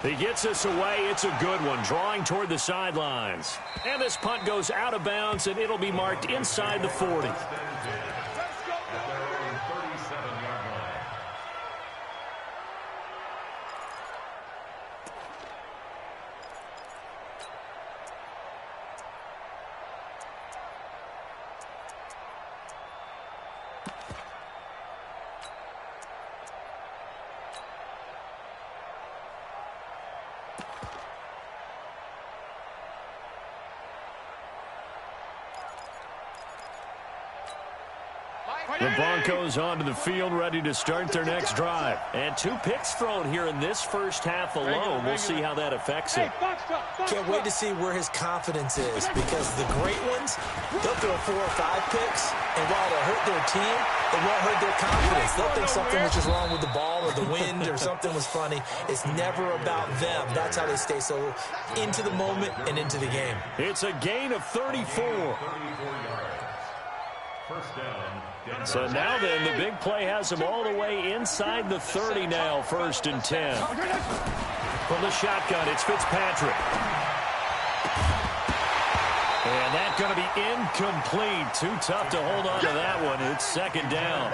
He gets us away. It's a good one, drawing toward the sidelines. And this punt goes out of bounds, and it'll be marked inside the 40. The Broncos onto the field, ready to start their next drive. And 2 picks thrown here in this first half alone. We'll see how that affects him. Can't wait to see where his confidence is, because the great ones, they'll throw 4 or 5 picks, and while it'll hurt their team, it won't hurt their confidence. They'll think something was just wrong with the ball or the wind or something was funny. It's never about them. That's how they stay so into the moment and into the game. It's a gain of 34. So now then, the big play has him all the way inside the 30 now, 1st and 10. From the shotgun, it's Fitzpatrick. And that's going to be incomplete. Too tough to hold on to that one. It's 2nd down.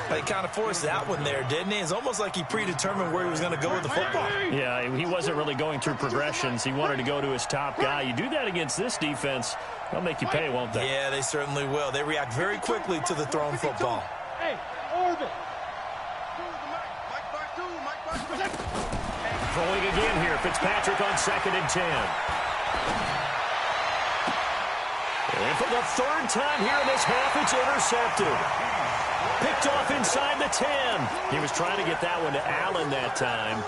He kind of forced that one there, didn't he? It's almost like he predetermined where he was going to go with the football. Yeah, he wasn't really going through progressions. He wanted to go to his top guy. You do that against this defense, they'll make you pay, won't they? Yeah, they certainly will. They react very quickly to the thrown football. Throwing again here, Fitzpatrick on 2nd and 10. And for the 3rd time here in this half, it's intercepted. Picked off inside the 10. He was trying to get that one to Allen that time.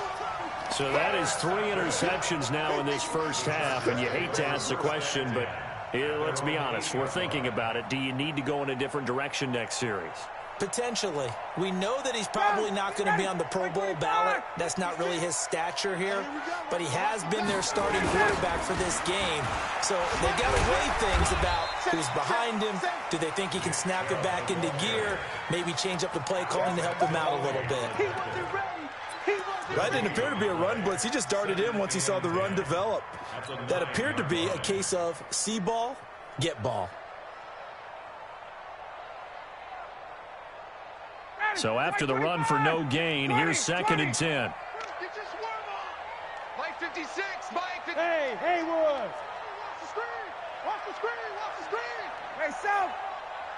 So that is 3 interceptions now in this first half. And you hate to ask the question, but let's be honest. We're thinking about it. Do you need to go in a different direction next series? Potentially. We know that he's probably not going to be on the Pro Bowl ballot. That's not really his stature here. But he has been their starting quarterback for this game. So they've got to weigh things about who's behind him. Do they think he can snap it back into gear? Maybe change up the play calling to help him out a little bit. That didn't appear to be a run blitz. He just darted in once he saw the run develop. That appeared to be a case of see ball, get ball. So after the run for no gain, here's 2nd and 10. Mike 56, Mike 56. Hey, Haywood. Watch the screen. Watch the screen. Watch the screen. Hey, South.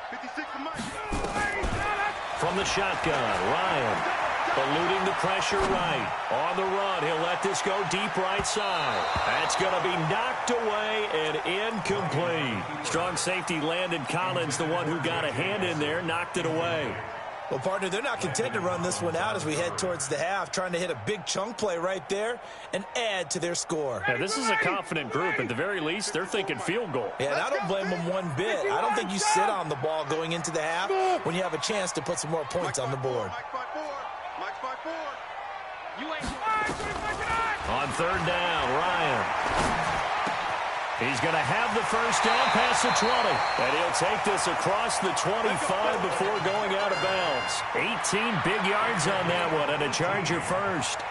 56 to Mike. From the shotgun, Ryan eluding the pressure right. On the run, he'll let this go deep right side. That's going to be knocked away and incomplete. Strong safety Landon Collins, the one who got a hand in there, knocked it away. Well, partner, they're not content to run this one out as we head towards the half, trying to hit a big chunk play right there and add to their score. Yeah, this is a confident group. At the very least, they're thinking field goal. Yeah, and I don't blame them one bit. I don't think you sit on the ball going into the half when you have a chance to put some more points on the board. Mike's 5-4. You ain't on 3rd down, Ryan. He's going to have the first down past the 20. And he'll take this across the 25 before going out of bounds. 18 big yards on that one, and a Charger first.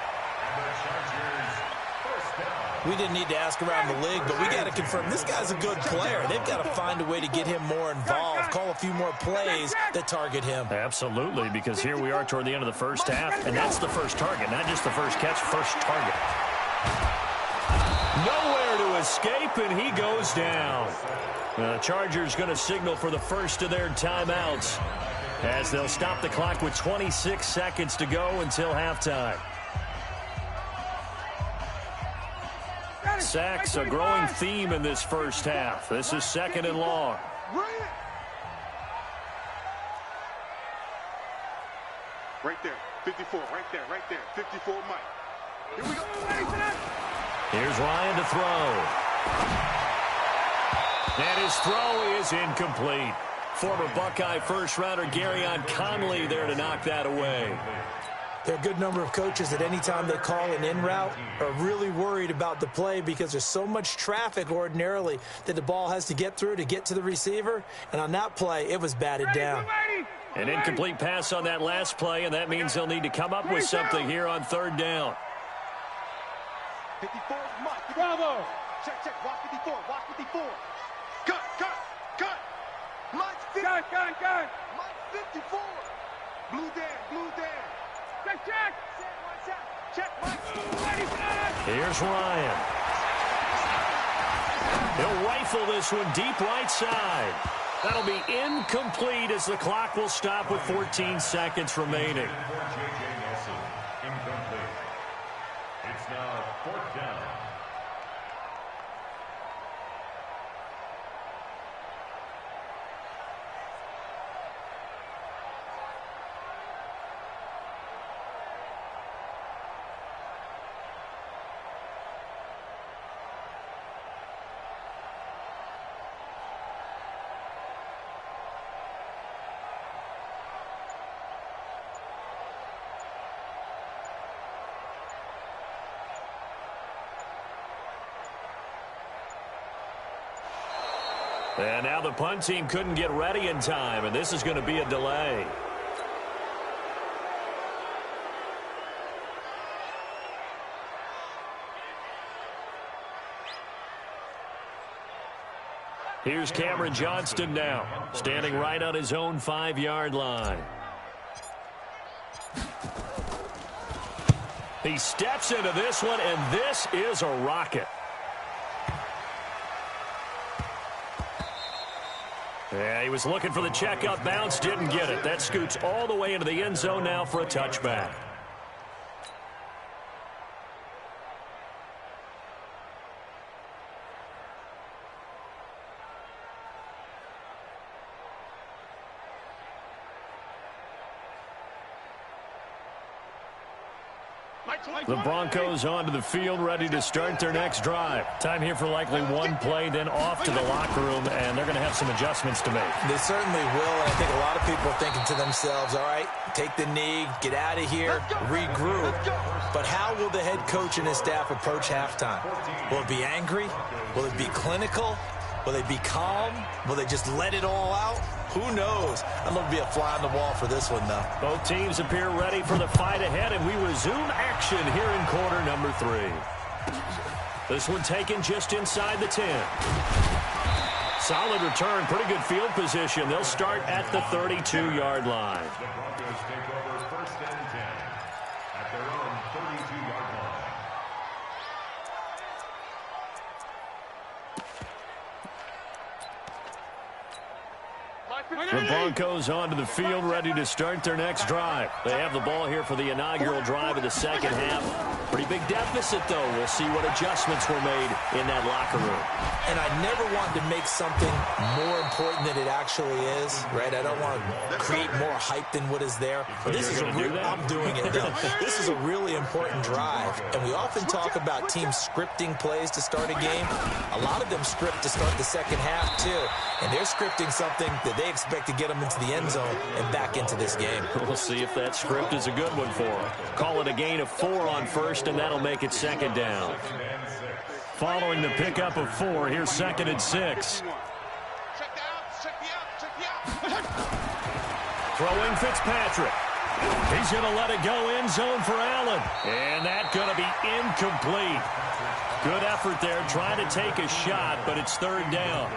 We didn't need to ask around the league, but we got to confirm this guy's a good player. They've got to find a way to get him more involved, call a few more plays that target him. Absolutely, because here we are toward the end of the first half, and that's the first target, not just the first catch, first target. Nowhere to escape, and he goes down. The Chargers going to signal for the first of their timeouts as they'll stop the clock with 26 seconds to go until halftime. Sacks, a growing theme in this first half. This is 2nd and long. right there. 54, right there, 54, Mike. Here we go. Here's Ryan to throw. And his throw is incomplete. Former Buckeye first-rounder Garyon Conley there to knock that away. There are a good number of coaches that any time they call an in route are really worried about the play because there's so much traffic ordinarily that the ball has to get through to get to the receiver. And on that play, it was batted down. An incomplete pass on that last play, and that means they'll need to come up with something here on 3rd down. 54, Mike. Bravo. Check, check. Watch 54. Watch 54. Cut, cut, cut. Mike's 54. Gun. Mike's 54. Blue Dan, blue Dan. Check. Check, Mike. Ready, set. Here's Ryan. He'll rifle this one deep right side. That'll be incomplete as the clock will stop with 14 seconds remaining. Incomplete. It's now 4th down. And now the punt team couldn't get ready in time, and this is going to be a delay. Here's Cameron Johnston now, standing right on his own 5-yard line. He steps into this one, and this is a rocket. Yeah, he was looking for the checkup bounce, didn't get it. That scoots all the way into the end zone now for a touchback. The Broncos onto the field, ready to start their next drive. Time here for likely one play, then off to the locker room, and they're going to have some adjustments to make. They certainly will, and I think a lot of people are thinking to themselves, all right, take the knee, get out of here, regroup. But how will the head coach and his staff approach halftime? Will it be angry? Will it be clinical? Will they be calm? Will they just let it all out? Who knows? I'd love to be a fly on the wall for this one, though. Both teams appear ready for the fight ahead, and we resume action here in quarter number 3. This one taken just inside the 10. Solid return, pretty good field position. They'll start at the 32-yard line. The Broncos take over 1st and 10 at their own 32-yard line. The Broncos onto the field, ready to start their next drive. They have the ball here for the inaugural drive of the second half. Pretty big deficit, though. We'll see what adjustments were made in that locker room. And I never want to make something more important than it actually is, right? I don't want to create more hype than what is there. But this is I'm doing it, though. This is a really important drive. And we often talk about teams scripting plays to start a game. A lot of them script to start the second half, too. And they're scripting something that they expect to get them into the end zone and back into this game. We'll see if that script is a good one for them. Call it a gain of 4 on first, and that'll make it second down. Following the pickup of 4, here's 2nd and 6. Throwing Fitzpatrick. He's going to let it go end zone for Allen. And that's going to be incomplete. Good effort there, trying to take a shot, but it's 3rd down.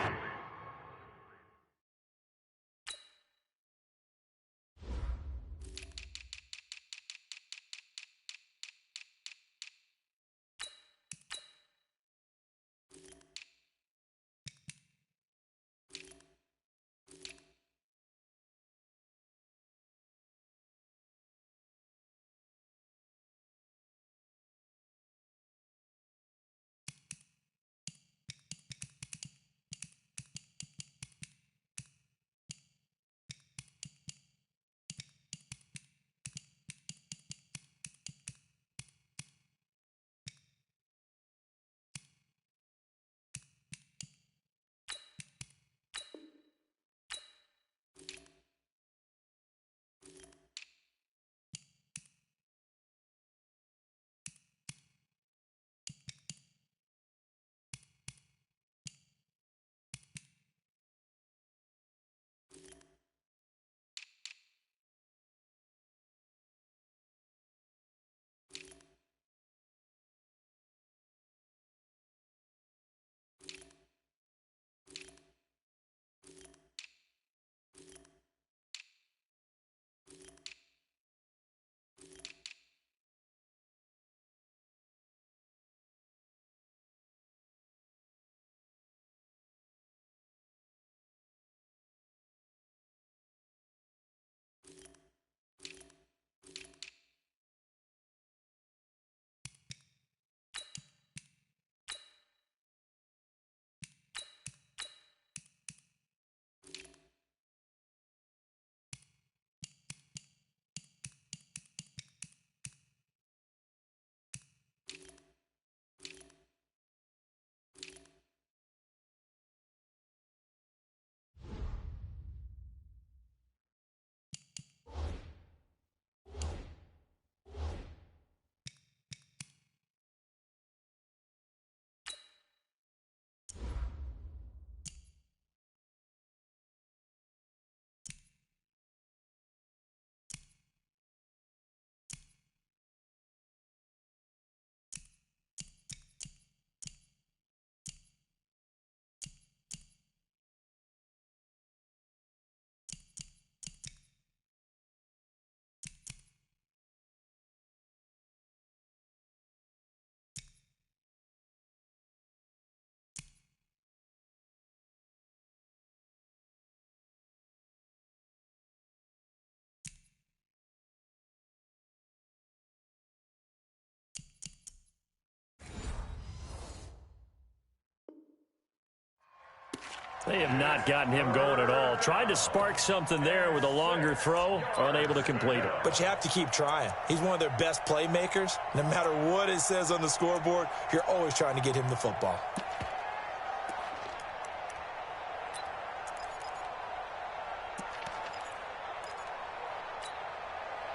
They have not gotten him going at all. Tried to spark something there with a longer throw, unable to complete it. But you have to keep trying. He's one of their best playmakers. No matter what it says on the scoreboard, you're always trying to get him the football.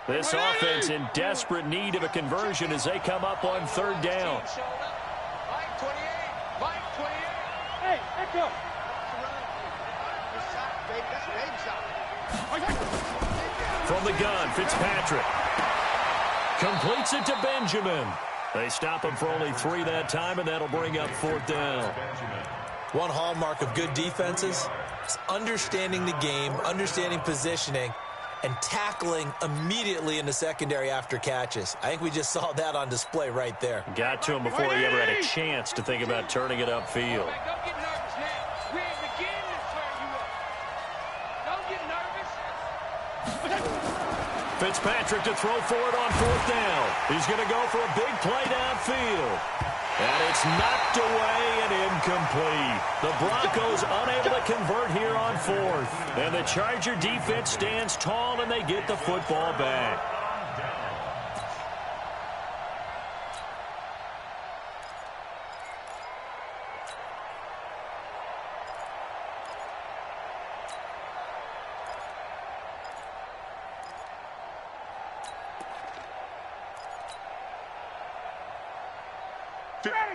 This offense in desperate need of a conversion as they come up on third down. Hey, echo. From the gun, Fitzpatrick completes it to Benjamin. They stop him for only 3 that time, and that'll bring up fourth down. One hallmark of good defenses is understanding the game, understanding positioning, and tackling immediately in the secondary after catches. I think we just saw that on display right there. Got to him before he ever had a chance to think about turning it upfield. Don't get nervous now. We ain't beginning to swear you up. Don't get nervous. Fitzpatrick to throw for it on fourth down. He's going to go for a big play downfield. And it's knocked away and incomplete. The Broncos unable to convert here on fourth. And the Charger defense stands tall and they get the football back.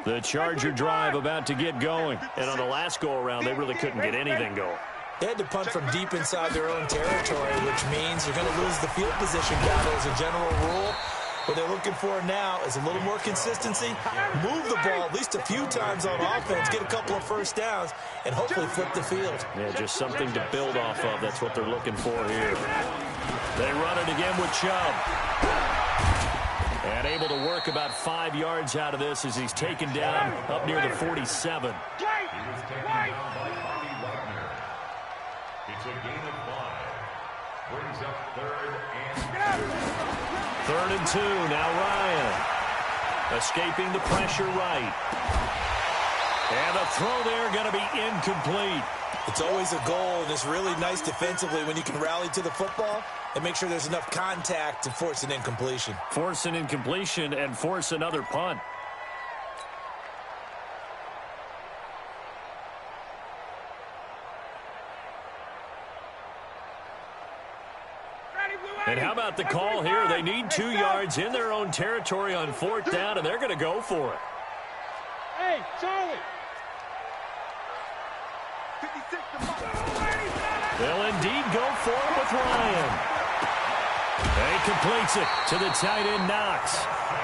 The Charger drive about to get going. And on the last go-around, they really couldn't get anything going. They had to punt from deep inside their own territory, which means you're going to lose the field position battle as a general rule. What they're looking for now is a little more consistency, move the ball at least a few times on offense, get a couple of first downs, and hopefully flip the field. Yeah, just something to build off of. That's what they're looking for here. They run it again with Chubb. And able to work about 5 yards out of this as he's taken down up near the 47. He was taken down by Bobby Wagner. It's a gain of 5. Brings up third and 2. Now Ryan. Escaping the pressure right. And the throw there going to be incomplete. It's always a goal, and it's really nice defensively when you can rally to the football and make sure there's enough contact to force an incompletion. Force an incompletion and force another punt. And how about the call here? They need 2 yards in their own territory on fourth down, and they're going to go for it. Hey, Charlie. They'll indeed go for it with Ryan. And he completes it to the tight end Knox.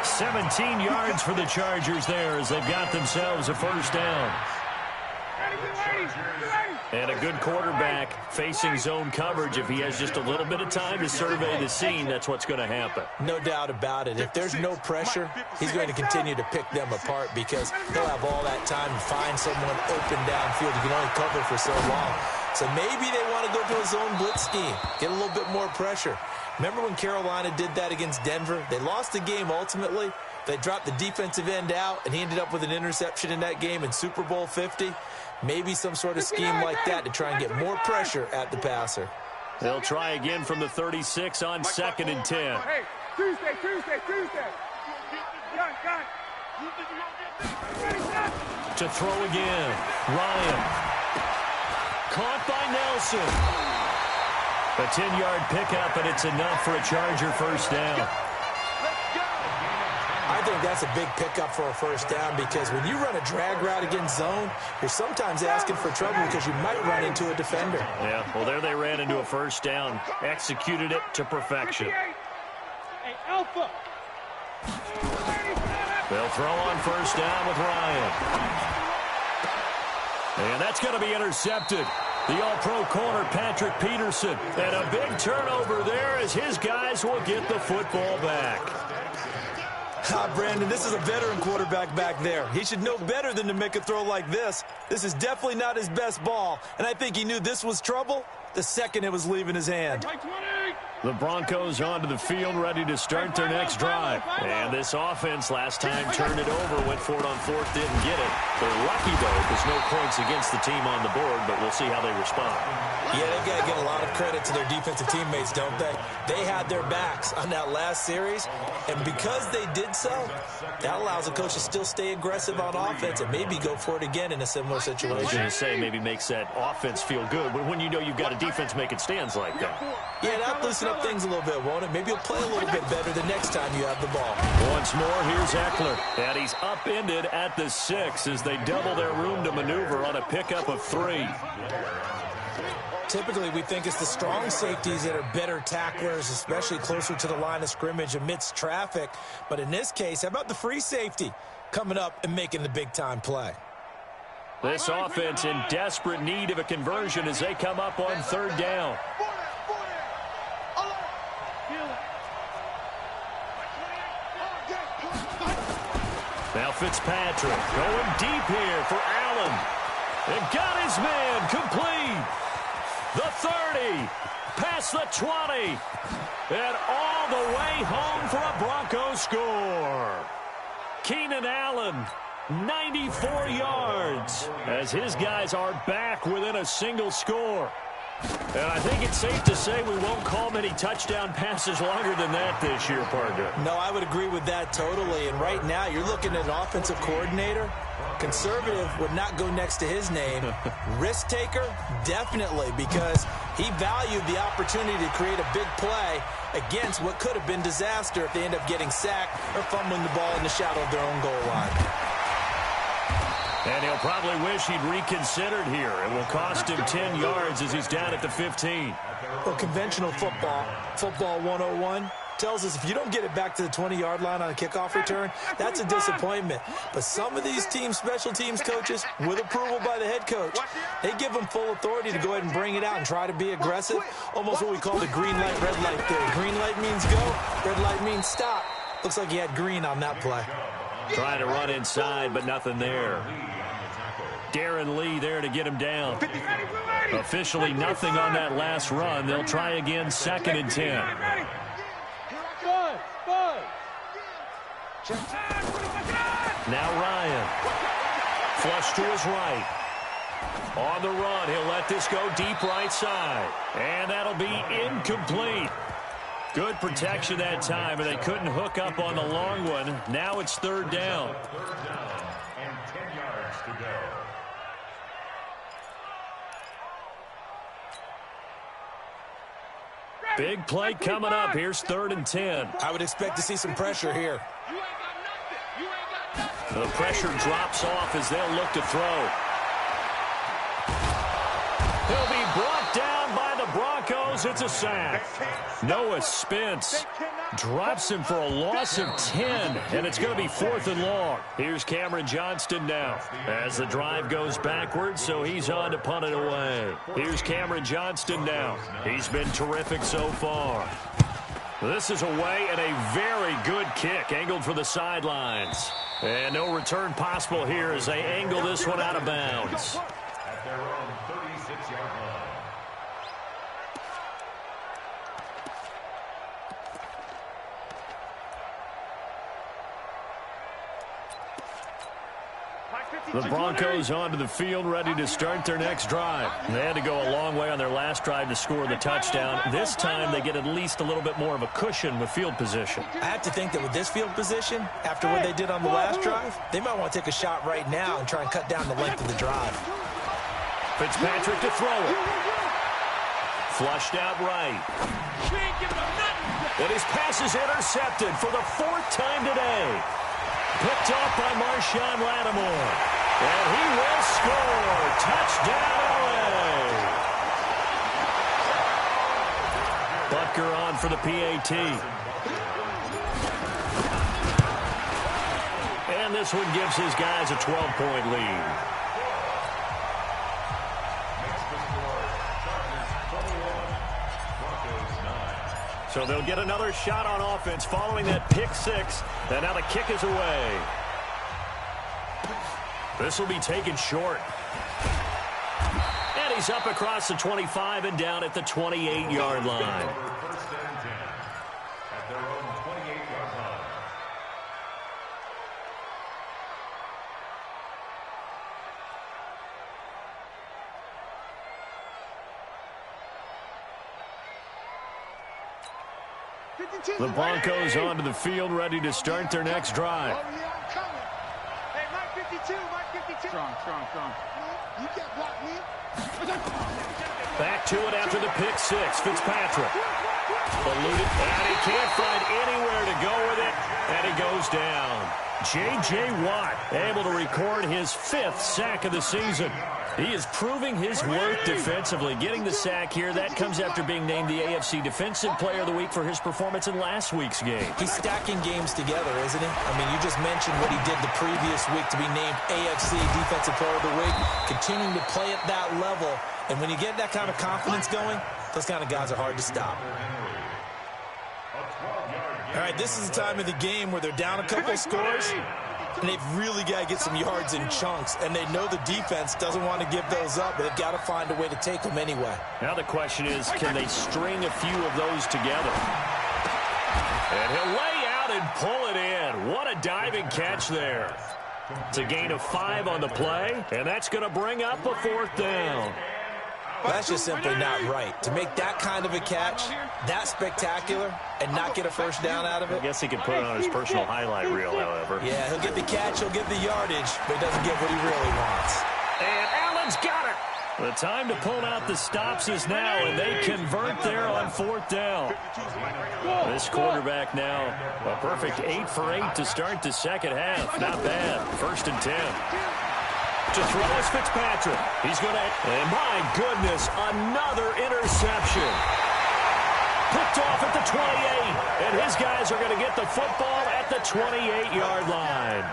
17 yards for the Chargers there as they've got themselves a first down. And a good quarterback facing zone coverage. If he has just a little bit of time to survey the scene, that's what's going to happen. No doubt about it. If there's no pressure, he's going to continue to pick them apart because he'll have all that time to find someone open downfield. You can only cover for so long. So maybe they want to go to a zone blitz scheme, get a little bit more pressure. Remember when Carolina did that against Denver? They lost the game ultimately. They dropped the defensive end out, and he ended up with an interception in that game in Super Bowl 50. Maybe some sort of scheme like that to try and get more pressure at the passer. They'll try again from the 36 on 2nd and 10. Hey, Tuesday. Gun. To throw again. Ryan. Caught by Nelson. A 10-yard pickup, and it's enough for a Charger first down. I think that's a big pickup for a first down because when you run a drag route against zone, you're sometimes asking for trouble because you might run into a defender. Yeah, well, there they ran into a first down. Executed it to perfection. Hey, Alpha. They'll throw on first down with Ryan. And that's going to be intercepted. The all-pro corner, Patrick Peterson. And a big turnover there as his guys will get the football back. Brandon, this is a veteran quarterback back there. He should know better than to make a throw like this. This is definitely not his best ball, and I think he knew this was trouble the second it was leaving his hand. Hey, 20. The Broncos onto the field, ready to start their next drive. And this offense last time turned it over, went for it on fourth, didn't get it. They're lucky, though, because no points against the team on the board, but we'll see how they respond. Yeah, they've got to give a lot of credit to their defensive teammates, don't they? They had their backs on that last series, and because they did so, that allows the coach to still stay aggressive on offense and maybe go for it again in a similar situation. I was going to say, maybe makes that offense feel good, but when you know you've got a defense making stands like that. Yeah, that loosen up things a little bit, won't it? Maybe you'll play a little bit better the next time you have the ball. Once more, here's Eckler. And he's upended at the 6 as they double their room to maneuver on a pickup of 3. Typically, we think it's the strong safeties that are better tacklers, especially closer to the line of scrimmage amidst traffic. But in this case, how about the free safety coming up and making the big-time play? This offense in desperate need of a conversion as they come up on third down. Now Fitzpatrick going deep here for Allen. And got his man complete. The 30, past the 20, and all the way home for a Broncos score. Keenan Allen, 94 yards, as his guys are back within a single score. And I think it's safe to say we won't call many touchdown passes longer than that this year, partner. No, I would agree with that totally. And right now, you're looking at an offensive coordinator. Conservative would not go next to his name. Risk taker, definitely, because he valued the opportunity to create a big play against what could have been disaster if they end up getting sacked or fumbling the ball in the shadow of their own goal line. And he'll probably wish he'd reconsidered here. It will cost him 10 yards as he's down at the 15. Well, conventional football 101, tells us if you don't get it back to the 20-yard line on a kickoff return, that's a disappointment. But some of these special teams coaches, with approval by the head coach, they give them full authority to go ahead and bring it out and try to be aggressive, almost what we call the green light, red light theory. Green light means go, red light means stop. Looks like he had green on that play. Trying to run inside, but nothing there. Darren Lee there to get him down. Officially nothing on that last run. They'll try again, 2nd and 10. Now Ryan. Flush to his right. On the run, he'll let this go deep right side. And that'll be incomplete. Good protection that time, and they couldn't hook up on the long one. Now it's 3rd down. And 10 yards to go. Big play coming up. Here's 3rd and 10. I would expect to see some pressure here. The pressure drops off as they'll look to throw. He'll be brought down by the Broncos. It's a sack. Noah Spence drops him for a loss of 10, and it's going to be 4th and long. Here's Cameron Johnston now as the drive goes backwards, so he's on to punt it away. Here's Cameron Johnston now. He's been terrific so far. This is away and a very good kick angled for the sidelines. And no return possible here as they angle this one out of bounds. At their own 36-yard line. The Broncos onto the field, ready to start their next drive. They had to go a long way on their last drive to score the touchdown. This time, they get at least a little bit more of a cushion with field position. I have to think that with this field position, after what they did on the last drive, they might want to take a shot right now and try and cut down the length of the drive. Fitzpatrick to throw it. Flushed out right. And his pass is intercepted for the 4th time today. Picked off by Marshawn Lattimore. And he will score. Touchdown, LA. Butker on for the PAT. And this one gives his guys a 12-point lead. So they'll get another shot on offense following that pick 6. And now the kick is away. This will be taken short. And he's up across the 25 and down at the 28-yard line. The Broncos onto the field, ready to start their next drive. Oh, yeah, I'm coming. Hey, Mike 52, Mike 52. Strong. You can't block me. Back to it after the pick six. Fitzpatrick. Eluded, and he can't find anywhere to go with it, and he goes down. J.J. Watt able to record his 5th sack of the season. He is proving his worth defensively. Getting the sack here, that comes after being named the AFC Defensive Player of the Week for his performance in last week's game. He's stacking games together, isn't he? I mean, you just mentioned what he did the previous week to be named AFC Defensive Player of the Week, continuing to play at that level. And when you get that kind of confidence going, those kind of guys are hard to stop. All right, this is the time of the game where they're down a couple scores, and they've really got to get some yards in chunks, and they know the defense doesn't want to give those up, but they've got to find a way to take them anyway. Now the question is, can they string a few of those together? And he'll lay out and pull it in. What a diving catch there. It's a gain of 5 on the play, and that's going to bring up a 4th down. That's just simply not right. To make that kind of a catch, that spectacular, and not get a first down out of it. I guess he could put it on his personal highlight reel, however. Yeah, he'll get the catch, he'll get the yardage, but he doesn't get what he really wants. And Allen's got it. The time to pull out the stops is now, and they convert there on 4th down. This quarterback now, a perfect 8 for 8 to start the second half. Not bad. 1st and 10. To throw is Fitzpatrick. He's going to, and my goodness, another interception. Picked off at the 28, and his guys are going to get the football at the 28-yard line.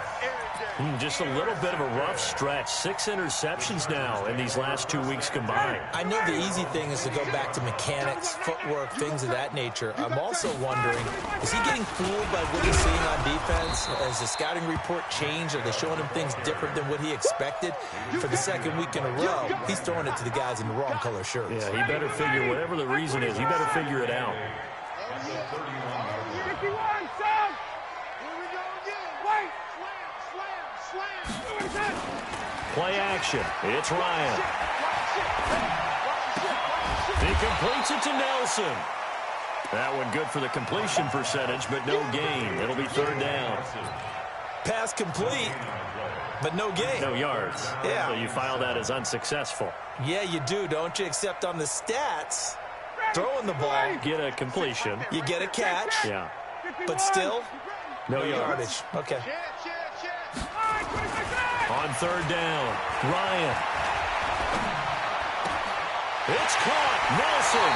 Just a little bit of a rough stretch. 6 interceptions now in these last 2 weeks combined. I know the easy thing is to go back to mechanics, footwork, things of that nature. I'm also wondering, is he getting fooled by what he's seeing on defense? Has the scouting report changed? Are they showing him things different than what he expected? For the 2nd week in a row, he's throwing it to the guys in the wrong color shirts. Yeah, he better figure, whatever the reason is, he better figure it out. 51, Sam! Here we go again. Wait! Slam. Play action. It's Ryan. He completes it to Nelson. That one good for the completion percentage, but no gain. It'll be 3rd down. Pass complete, but no gain. No yards. Yeah. So you file that as unsuccessful. Yeah, you do, don't you? Except on the stats, throwing the ball, Get a completion. you get a catch, Yeah. but still, No no yards. yardage. Okay. On 3rd down, Ryan. It's caught. Nelson.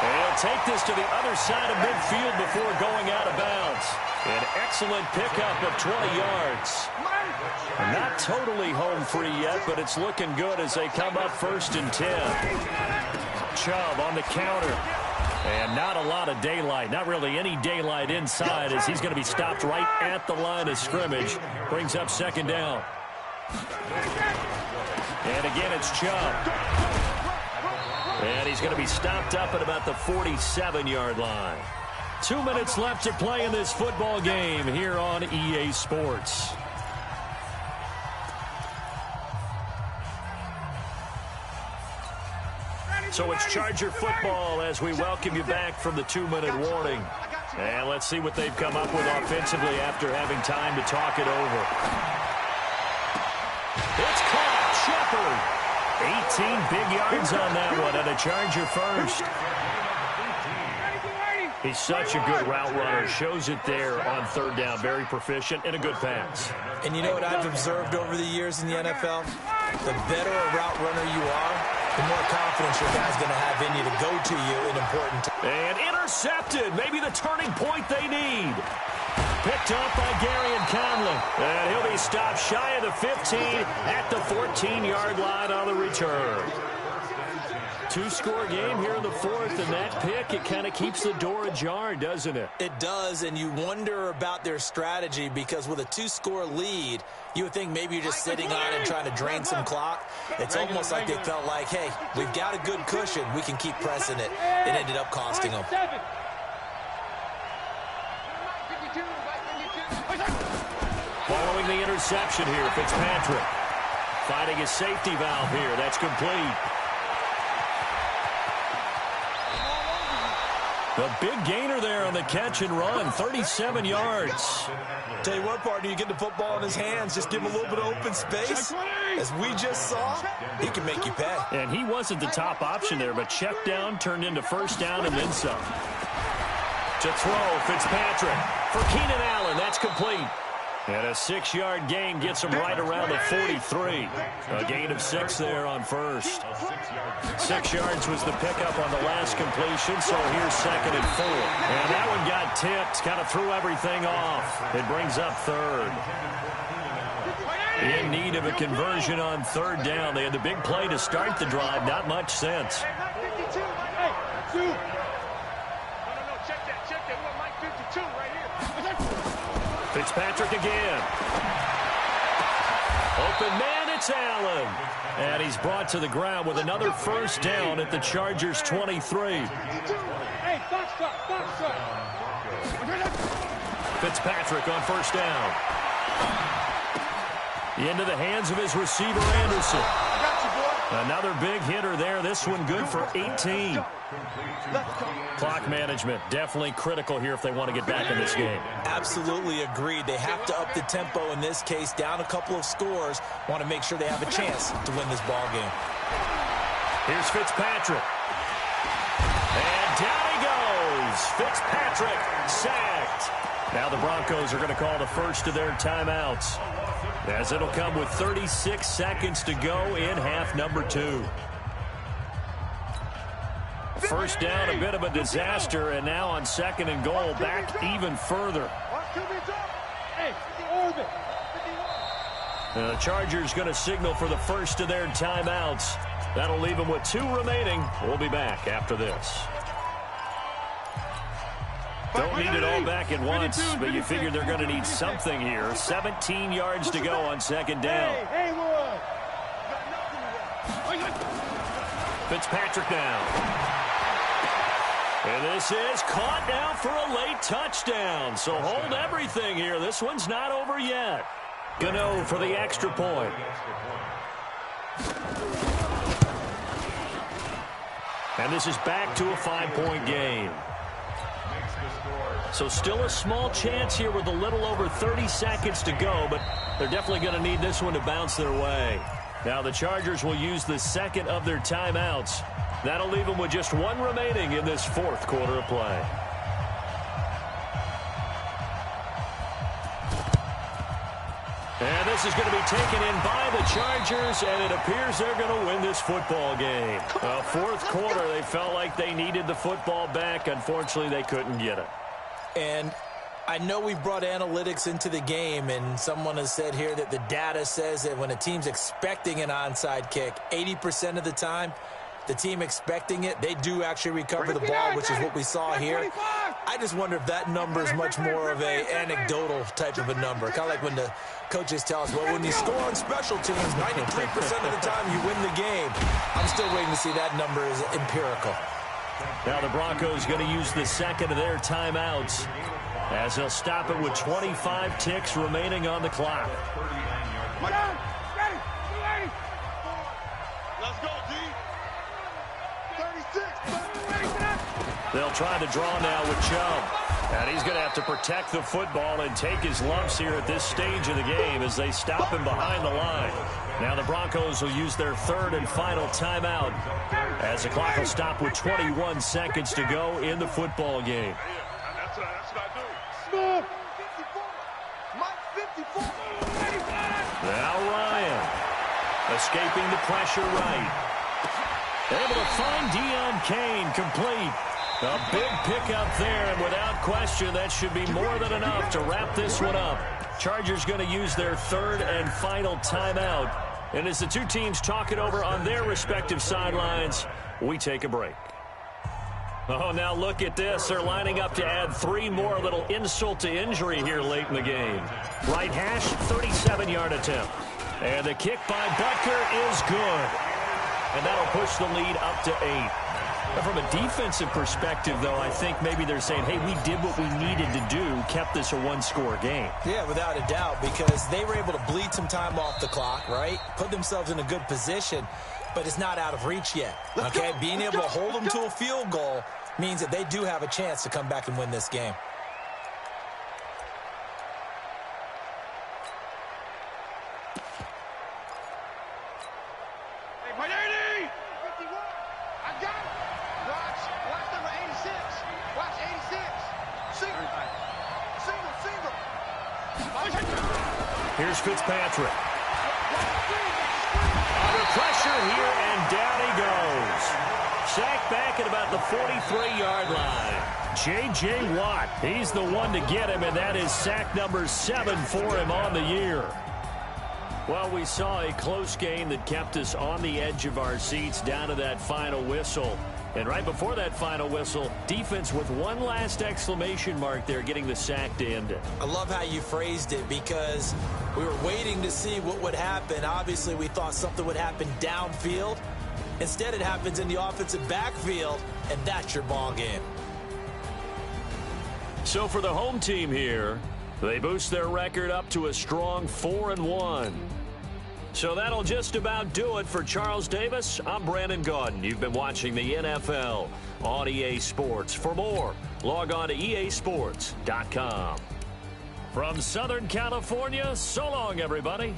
And he'll take this to the other side of midfield before going out of bounds. An excellent pickup of 20 yards. Not totally home free yet, but it's looking good as they come up 1st and 10. Chubb on the counter. And not a lot of daylight, not really any daylight inside as he's going to be stopped right at the line of scrimmage. Brings up 2nd down. And again, it's Chubb. And he's going to be stopped up at about the 47-yard line. 2 minutes left to play in this football game here on EA Sports. So it's Charger football as we welcome you back from the 2-minute warning. And let's see what they've come up with offensively after having time to talk it over. It's caught. Shepard. 18 big yards on that one, and a Charger first. He's such a good route runner. Shows it there on 3rd down. Very proficient and a good pass. And you know what I've observed over the years in the NFL? The better a route runner you are, the more confidence your guy's going to have in you to go to you in important times. And intercepted. Maybe the turning point they need. Picked up by Gary and Conlon. And he'll be stopped shy of the 15 at the 14-yard line on the return. 2-score game here in the 4th, and that pick, it kind of keeps the door ajar, doesn't it? It does, and you wonder about their strategy because with a 2-score lead, you would think maybe you're just sitting on it trying to drain some clock. It's almost like they felt like, hey, we've got a good cushion. We can keep pressing it. It ended up costing them. Following the interception here, Fitzpatrick finding his safety valve here. That's complete. A big gainer there on the catch and run, 37 yards. Tell you what, partner, you get the football in his hands, just give him a little bit of open space. As we just saw, he can make you pay. And he wasn't the top option there, but check down turned into first down and then some. To throw, Fitzpatrick. For Keenan Allen, that's complete. And a 6-yard gain gets him right around the 43. A gain of 6 there on first. 6 yards was the pickup on the last completion, so here's 2nd and 4. And that one got tipped, kind of threw everything off. It brings up 3rd. In need of a conversion on 3rd down. They had the big play to start the drive, not much sense. Fitzpatrick again. Open man, it's Allen. And he's brought to the ground with another first down at the Chargers' 23. Fitzpatrick on first down. Into the hands of his receiver, Anderson. Another big hitter there. This one good for 18. Clock management definitely critical here if they want to get back in this game. Absolutely agreed. They have to up the tempo in this case, down a couple of scores. Want to make sure they have a chance to win this ball game. Here's Fitzpatrick. And down he goes. Fitzpatrick sacked. Now the Broncos are going to call the first of their timeouts, as it'll come with 36 seconds to go in half number 2. First down, a bit of a disaster, and now on 2nd and goal, back even further. Now the Chargers going to signal for the first of their timeouts. That'll leave them with 2 remaining. We'll be back after this. Don't need it all back at once, but you figure they're going to need something here. 17 yards to go on 2nd down. Fitzpatrick now. And this is caught now for a late touchdown. So hold everything here. This one's not over yet. Gano for the extra point. And this is back to a 5-point game. So still a small chance here with a little over 30 seconds to go, but they're definitely going to need this one to bounce their way. Now the Chargers will use the 2nd of their timeouts. That'll leave them with just 1 remaining in this 4th quarter of play. And this is going to be taken in by the Chargers, and it appears they're going to win this football game. 4th quarter, they felt like they needed the football back. Unfortunately, they couldn't get it. And I know we brought analytics into the game, and someone has said here that the data says that when a team's expecting an onside kick, 80% of the time, the team expecting it, they do actually recover the ball, which is what we saw here. I just wonder if that number is much more of an anecdotal type of a number. Kind of like when the coaches tell us, well, when you score on special teams, 93% of the time you win the game. I'm still waiting to see that number is empirical. Now the Broncos going to use the 2nd of their timeouts, as they'll stop it with 25 ticks remaining on the clock. Let's go, D. 36. They'll try to draw now with Chubb. And he's going to have to protect the football and take his lumps here at this stage of the game as they stop him behind the line. Now the Broncos will use their 3rd and final timeout, as the clock will stop with 21 seconds to go in the football game. That's what I do. 54. Now Ryan, escaping the pressure right. Able to find Deion Kane, complete. A big pickup there, and without question, that should be more than enough to wrap this one up. Chargers going to use their 3rd and final timeout. And as the 2 teams talk it over on their respective sidelines, we take a break. Oh, now look at this. They're lining up to add 3 more, little insult to injury here late in the game. Right hash, 37-yard attempt. And the kick by Butker is good. And that'll push the lead up to 8. From a defensive perspective, though, I think maybe they're saying, hey, we did what we needed to do, kept this a one-score game. Yeah, without a doubt, because they were able to bleed some time off the clock, right? Put themselves in a good position, but it's not out of reach yet, okay? Being able to hold them to a field goal means that they do have a chance to come back and win this game. Here's Fitzpatrick. Under pressure here, and down he goes. Sacked back at about the 43-yard line. J.J. Watt, he's the one to get him, and that is sack number 7 for him on the year. Well, we saw a close game that kept us on the edge of our seats down to that final whistle. And right before that final whistle, defense with one last exclamation mark there, getting the sack to end it. I love how you phrased it, because we were waiting to see what would happen. Obviously, we thought something would happen downfield. Instead, it happens in the offensive backfield, and that's your ball game. So for the home team here, they boost their record up to a strong 4-1. So that'll just about do it for Charles Davis. I'm Brandon Gaudin. You've been watching the NFL on EA Sports. For more, log on to easports.com. From Southern California, so long, everybody.